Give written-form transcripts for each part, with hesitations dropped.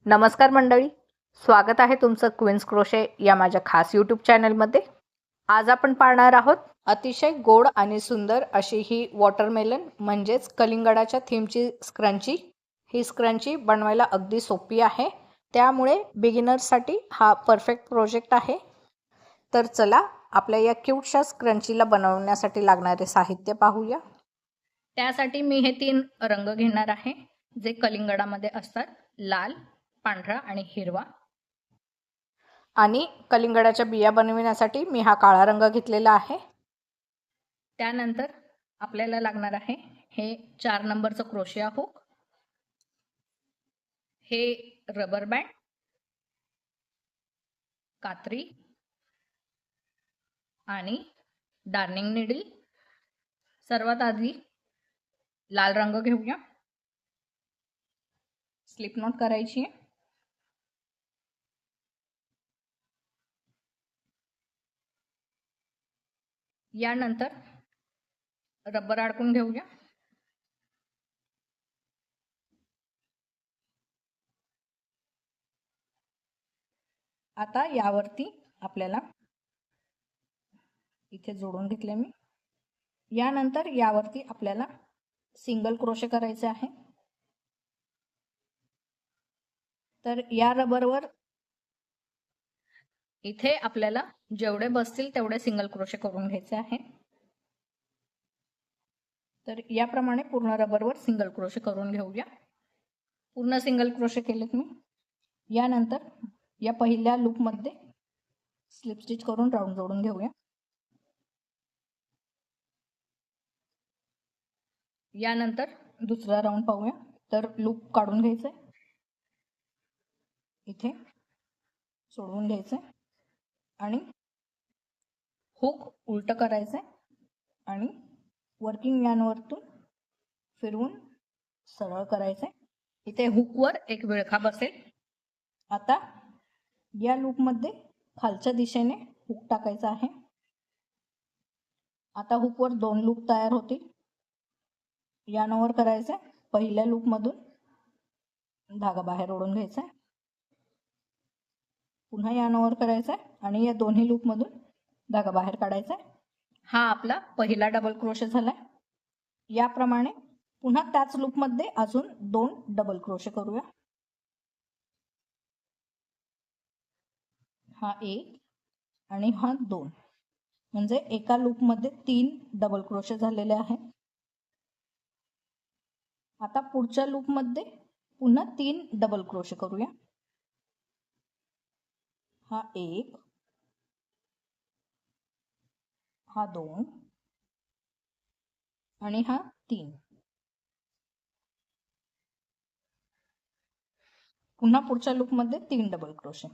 नमस्कार मंडळी, स्वागत आहे तुमचं क्वीन्स क्रोशे या माझ्या खास यूट्यूब चॅनलमध्ये. आज आपण पाहणार आहोत अतिशय गोड आणि सुंदर अशी ही वॉटरमेलन म्हणजेच कलिंगडाच्या थीमची स्क्रंची. ही स्क्रंची बनवायला अगदी सोपी आहे, त्यामुळे बिगिनर्ससाठी हा परफेक्ट प्रोजेक्ट आहे. तर चला आपल्या या क्यूटशा स्क्रंचीला बनवण्यासाठी लागणारे साहित्य पाहूया. त्यासाठी मी हे 3 रंग घेणार आहे जे कलिंगडामध्ये असतात, लाल, पांढरा आणि हिरवा. आणि कलिंगडाच्या बिया बनविण्यासाठी मी हा काळा रंग घेतलेला आहे. त्यानंतर आपल्याला लागणार आहे हे 4 नंबरचं क्रोशिया हुक, हे रबर बँड, कात्री आणि डार्निंग नीडल. सर्वात आधी लाल रंग घेऊया. स्लिप नॉट करायची आहे. यानंतर रबर अडकून घेऊया. आता यावरती आपल्याला इथे जोडून घेतले मी. यानंतर यावरती आपल्याला सिंगल क्रोशे करायचे आहे. तर या रबरवर इथे आपल्याला जेवढे बसतील तेवढे सिंगल क्रोशे करून घ्यायचे आहे. तर याप्रमाणे पूर्ण रबरवर सिंगल क्रोशे करून घेऊया. पूर्ण सिंगल क्रोशे केलेत मी. यानंतर या पहिल्या लूपमध्ये स्लिप स्टिच करून राऊंड जोडून घेऊया. यानंतर दुसरा राऊंड पाहूया. तर लूप काढून घ्यायचे, इथे सोडवून घ्यायचे आणि हुक उलट करायचे आणि वर्किंग यार्नवरतून फिरवून सरळ करायचे. इथे हुकवर एक विळखा बसेल. आता या लूपमध्ये खालच्या दिशेने हुक टाकायचा आहे. आता हुकवर 2 लूप तयार होतील. यार्नवर करायचे, पहिल्या लूपमधून धागा बाहेर ओढून घ्यायचा, पुन्हा यार्नवर करायचा आणि या दोन्ही लूपमधून धागा बाहेर काढायचा. हा आपला पहिला डबल क्रोशे झाला. याप्रमाणे पुन्हा त्याच लूपमध्ये अजून 2 डबल क्रोशे करूया. हा 1 आणि हा 2, म्हणजे एका लूपमध्ये 3 डबल क्रोशे झालेले आहेत. आता पुढच्या लूपमध्ये पुन्हा 3 डबल क्रोशे करूया. हा 1, हा 2 आणि हा 3. पुन्हा पुढच्या लूपमध्ये 3 डबल क्रोशे.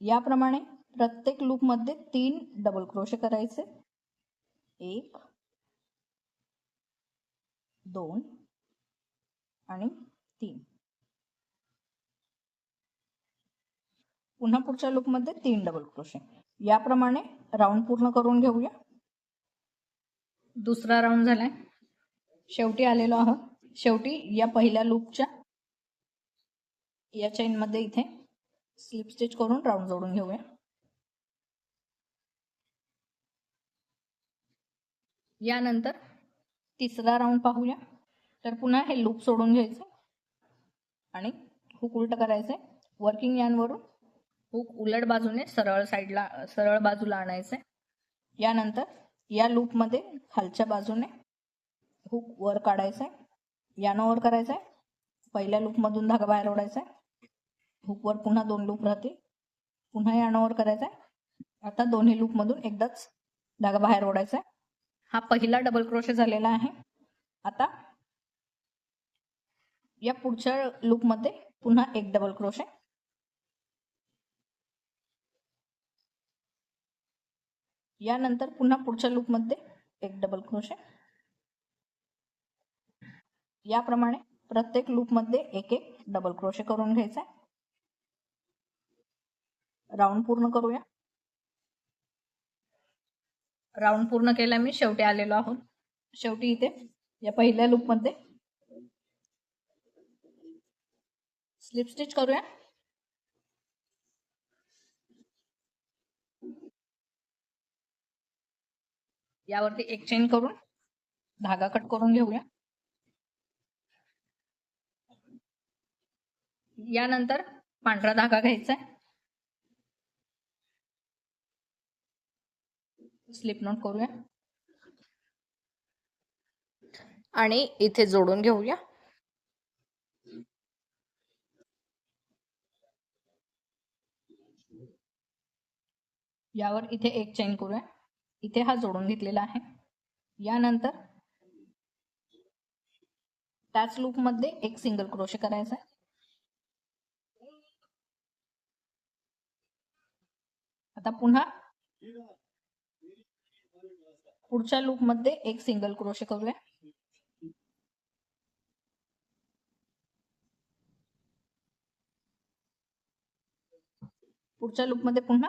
याप्रमाणे प्रत्येक लूपमध्ये 3 डबल क्रोशे करायचे. 1, 2 आणि 3. पुन्हा पुढच्या लूपमध्ये 3 डबल क्रोशे. याप्रमाणे राऊंड पूर्ण करून घेऊया. दुसरा राऊंड झालाय. शेवटी आलेलो आहोत. शेवटी या पहिल्या लूपच्या या चेन मध्ये इथे स्लिप स्टिच करून राऊंड जोडून घेऊया. यानंतर तिसरा राऊंड पाहूया. तर पुन्हा हे लूप सोडून घ्यायचं आणि हुक उलट करायचे. वर्किंग यार्नवरून हुक उलट बाजूने सरळ बाजूला आणायचे. यानंतर या लूपमध्ये खालच्या बाजूने हुक वर काढायचा, यार्नवर करायचा, पहिल्या लूपमधून धागा बाहेर ओढायचा, हुकवर पुन्हा 2 लूप राहतील, पुन्हा यार्नवर करायचा. आता दोन्ही लूपमधून एकदाच धागा बाहेर ओढायचा. हा पहिला डबल क्रोशे झालेला आहे. आता या पुढच्या लूपमध्ये पुन्हा 1 डबल क्रोशे. यानंतर पुन्हा पुढच्या लूपमध्ये 1 डबल क्रोशे. याप्रमाणे प्रत्येक लूपमध्ये 1 डबल क्रोशे करून घ्यायचा. राऊंड पूर्ण करूया. राऊंड पूर्ण केला मी. शेवटी आलेलो आहोत. शेवटी इथे या पहिल्या लूपमध्ये स्लिप स्टिच करूया यावरती एक चेन करून धागा कट करून घेऊया. यानंतर पांढरा धागा घ्यायचा आहे, स्लिप नॉट करूया आणि इथे जोडून घेऊया. यावर इथे एक चेन करूया. इथे हा जोडून घेतलेला आहे. यानंतर त्याच लूप मध्ये एक सिंगल क्रोशे करायचा आहे. आता पुन्हा पुढच्या लूप मध्ये एक सिंगल क्रोशे करूया. पुढच्या लूप मध्ये पुन्हा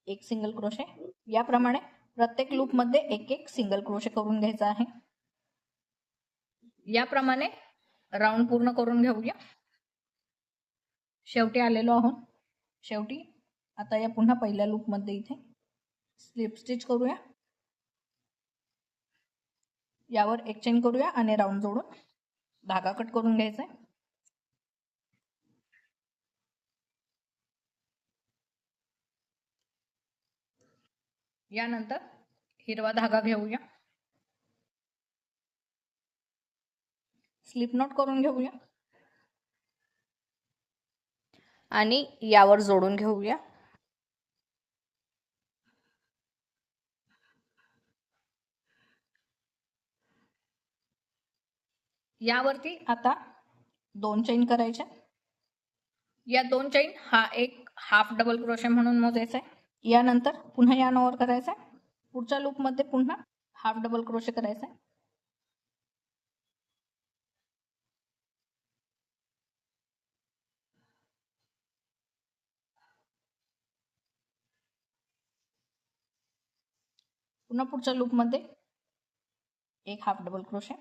एक सिंगल क्रोशे. याप्रमाणे प्रत्येक लूप मध्ये एक एक सिंगल क्रोशे करून घ्यायचा आहे. याप्रमाणे राऊंड पूर्ण करून घेऊया. शेवटी आलेलो आहोत. शेवटी आता या पुन्हा पहिल्या लूप मध्ये इथे स्लिप स्टिच करूया. यावर एक चेन करूया आणि राऊंड जोडून धागा कट करून घ्यायचा आहे. यानंतर हिरवा धागा घेऊया, स्लिप नॉट करून घेऊया आणि यावर जोडून घेऊया. यावरती आता 2 चेन करायच्या. या 2 चेन हा एक हाफ डबल क्रोशे म्हणून मोजायचा आहे. यानंतर पुन्हा यार्न ओव्हर करायचा आहे. पुढच्या लूप मध्ये पुन्हा हाफ डबल क्रोशे करायचा आहे. पुन्हा पुढच्या लूप मध्ये एक हाफ डबल क्रोशे.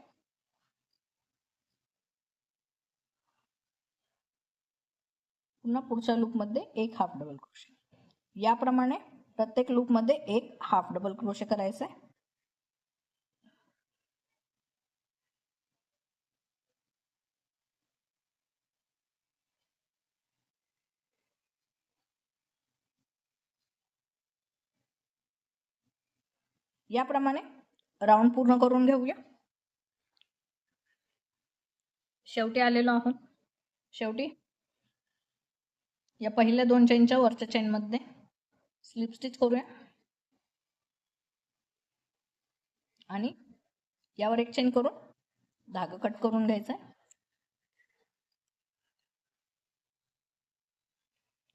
पुन्हा पुढच्या लूप मध्ये एक हाफ डबल क्रोशे. याप्रमाणे प्रत्येक लूप मध्ये एक हाफ डबल क्रोशे करायचा आहे. याप्रमाणे राऊंड पूर्ण करून घेऊया. शेवटी आलेलो आहोत. शेवटी या पहिल्या 2 चेनच्या वरच्या चेन मध्ये स्लिप स्टिच करूया आणि यावर एक चेन करून धागा कट करून घ्यायचा आहे.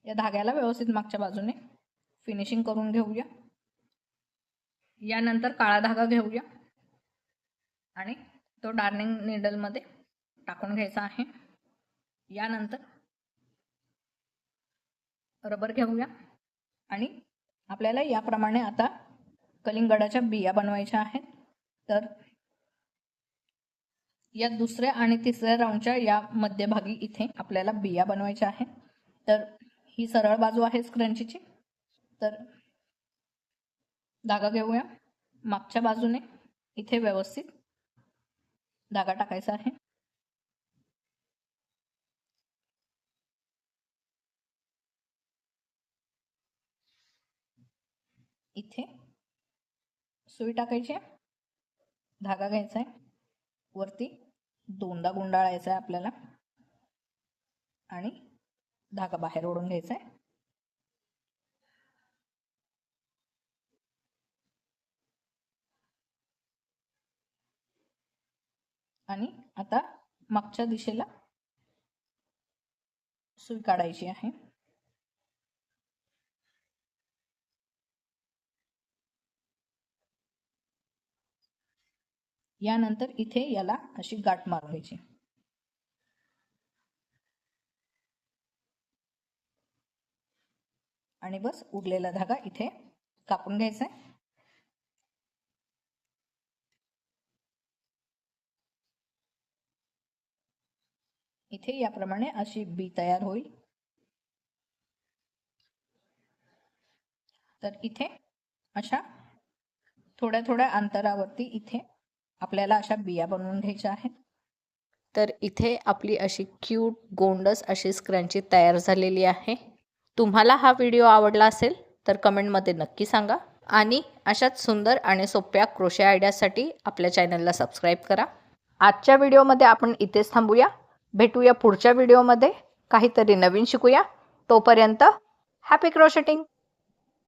या धाग्याला व्यवस्थित मागच्या बाजूने फिनिशिंग करून घेऊया. यानंतर काळा धागा घेऊया आणि तो डार्निंग नीडल मध्ये टाकून घ्यायचा आहे. यानंतर रबर घेऊया आणि आपल्याला याप्रमाणे आता कलिंगडाच्या बिया बनवायच्या आहेत. तर या दुसऱ्या आणि तिसऱ्या राऊंडच्या या मध्यभागी इथे आपल्याला बिया बनवायच्या आहेत. तर ही सरळ बाजू आहे स्क्रंचीची. तर धागा घेऊया. मागच्या बाजूने इथे व्यवस्थित धागा टाकायचा आहे. इथे सुई टाकायची, धागा घ्यायचा आहे, वरती दोनदा गुंडाळायचा आहे आपल्याला आणि धागा बाहेर ओढून घ्यायचा आहे. आणि आता मागच्या दिशेला सुई काढायची आहे. यानंतर इथे याला अशी गाठ मारून घ्यायची आणि बस उरलेला धागा इथे कापून घ्यायचा आहे. इथे याप्रमाणे अशी बी तयार होईल. तर इथे अशा थोड्या थोड्या अंतरावरती इथे आपल्याला अशा बिया बनवून घ्यायच्या आहेत. तर इथे आपली अशी क्यूट गोंडस अशी स्क्रंची तयार झालेली आहे. तुम्हाला हा व्हिडिओ आवडला असेल तर कमेंटमध्ये नक्की सांगा आणि अशाच सुंदर आणि सोप्या क्रोशे आयडियासाठी आपल्या चॅनलला सबस्क्राईब करा. आजच्या व्हिडिओमध्ये आपण इथेच थांबूया. भेटूया पुढच्या व्हिडिओमध्ये. काहीतरी नवीन शिकूया. तोपर्यंत हॅपी क्रोशेटिंग.